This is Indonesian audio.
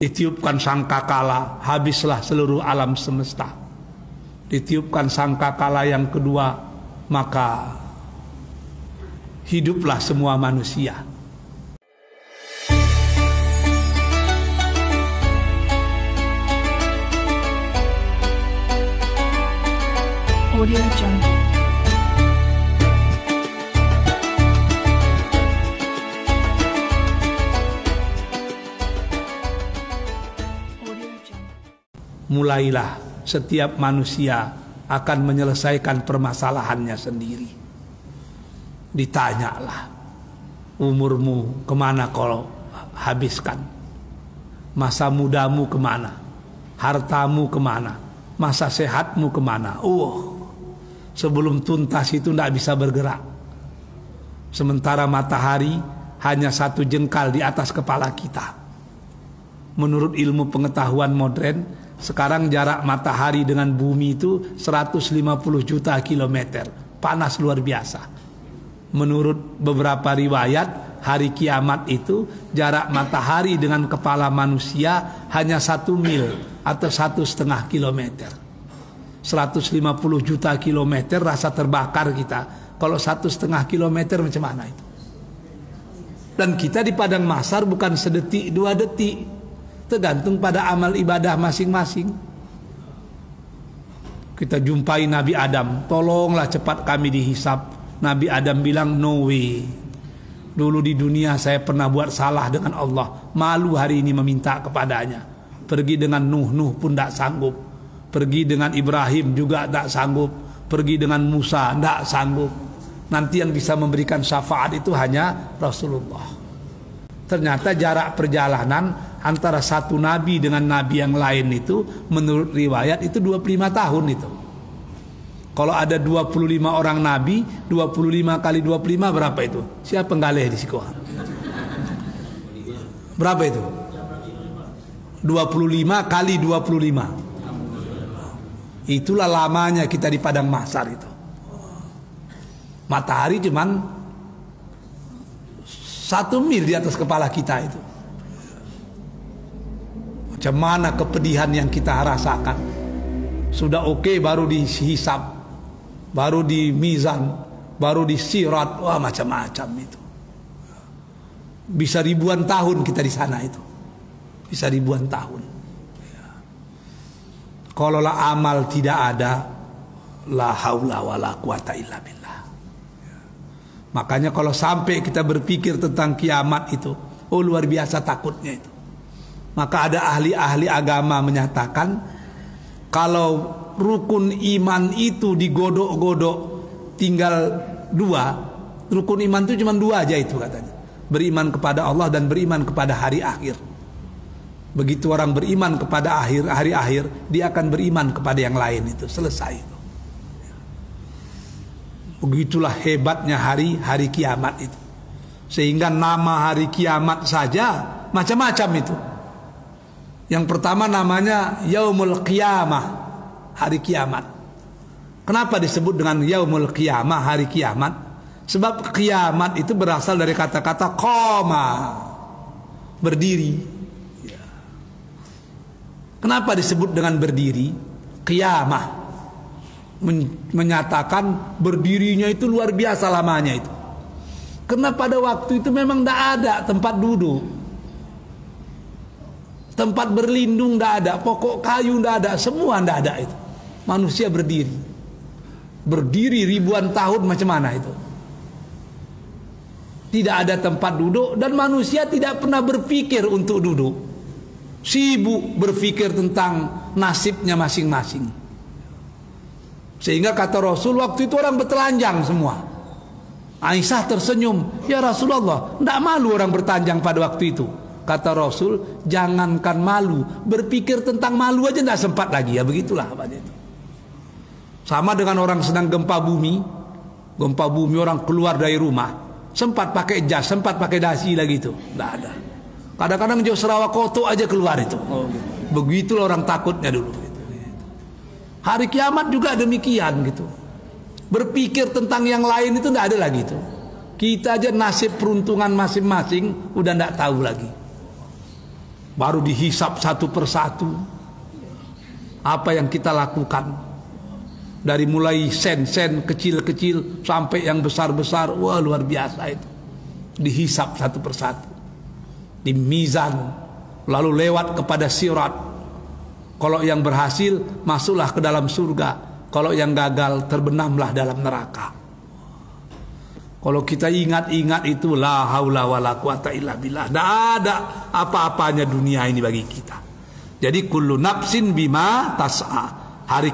Ditiupkan sangkakala, habislah seluruh alam semesta. Ditiupkan sangkakala yang kedua, maka hiduplah semua manusia. Audio Jungle. Mulailah setiap manusia akan menyelesaikan permasalahannya sendiri. Ditanyalah, umurmu kemana kau habiskan? Masa mudamu kemana? Hartamu kemana? Masa sehatmu kemana? Sebelum tuntas itu tidak bisa bergerak. Sementara matahari hanya satu jengkal di atas kepala kita. Menurut ilmu pengetahuan modern, sekarang jarak matahari dengan bumi itu 150 juta kilometer. Panas luar biasa. Menurut beberapa riwayat, hari kiamat itu jarak matahari dengan kepala manusia hanya 1 mil atau 1,5 kilometer. 150 juta kilometer rasa terbakar kita. Kalau 1,5 kilometer macam mana itu? Dan kita di padang mahsyar bukan sedetik 2 detik. Tergantung pada amal ibadah masing-masing. Kita jumpai Nabi Adam, tolonglah cepat kami dihisap. Nabi Adam bilang, no way. Dulu di dunia saya pernah buat salah dengan Allah, malu hari ini meminta kepadanya. Pergi dengan Nuh pun tidak sanggup. Pergi dengan Ibrahim juga tidak sanggup. Pergi dengan Musa tidak sanggup. Nanti yang bisa memberikan syafaat itu hanya Rasulullah. Ternyata jarak perjalanan antara satu nabi dengan nabi yang lain itu menurut riwayat itu 25 tahun itu. Kalau ada 25 orang nabi, 25 kali 25 berapa itu? Siapa penggalih di Sikoa? Berapa itu? 25 kali 25. Itulah lamanya kita di padang mahsyar itu. Matahari cuman 1 mil di atas kepala kita itu. Macam mana kepedihan yang kita rasakan. Sudah oke, baru dihisab, baru di mizan, baru di sirat, wah macam-macam itu. Bisa ribuan tahun kita di sana itu. Bisa ribuan tahun. Kalaulah amal tidak ada, la haula wala quwata illa billah. Makanya kalau sampai kita berpikir tentang kiamat itu, luar biasa takutnya itu. Maka ada ahli-ahli agama menyatakan, kalau rukun iman itu digodok-godok tinggal 2, rukun iman itu cuma 2 aja itu katanya. Beriman kepada Allah dan beriman kepada hari akhir. Begitu orang beriman kepada hari akhir, dia akan beriman kepada yang lain itu. Selesai itu. Begitulah hebatnya hari kiamat itu. Sehingga nama hari kiamat saja macam-macam itu. Yang pertama namanya Yaumul Qiyamah, hari kiamat. Kenapa disebut dengan Yaumul Qiyamah, hari kiamat? Sebab kiamat itu berasal dari kata-kata qama, berdiri. Kenapa disebut dengan berdiri? Qiyamah menyatakan berdirinya itu luar biasa lamanya itu. Karena pada waktu itu memang tidak ada tempat duduk, tempat berlindung tidak ada, pokok kayu tidak ada, semua tidak ada itu. Manusia berdiri ribuan tahun, macam mana itu? Tidak ada tempat duduk dan manusia tidak pernah berpikir untuk duduk. Sibuk berpikir tentang nasibnya masing-masing. Sehingga kata Rasul, waktu itu orang bertelanjang semua. Aisyah tersenyum, ya Rasulullah, tidak malu orang bertelanjang pada waktu itu? Kata Rasul, jangankan malu, berpikir tentang malu aja tidak sempat lagi. Ya begitulah apa itu. Sama dengan orang sedang gempa bumi orang keluar dari rumah, sempat pakai jas, sempat pakai dasi lagi itu, tidak ada. Kadang-kadang jauh Sarawak koto aja keluar itu. Begitulah orang takutnya dulu. Hari kiamat juga demikian gitu. Berpikir tentang yang lain itu tidak ada lagi itu. Kita aja nasib peruntungan masing-masing udah tidak tahu lagi. baru dihisap satu persatu apa yang kita lakukan, dari mulai sen-sen kecil-kecil sampai yang besar-besar. Wah, luar biasa itu, dihisap satu persatu, di mizan, lalu lewat kepada sirat. Kalau yang berhasil masuklah ke dalam surga, kalau yang gagal terbenamlah dalam neraka. Kalau kita ingat-ingat itu, la haula wala quwata illa billah, tidak ada apa-apanya dunia ini bagi kita. Jadi kullu nafsin bima tas'a,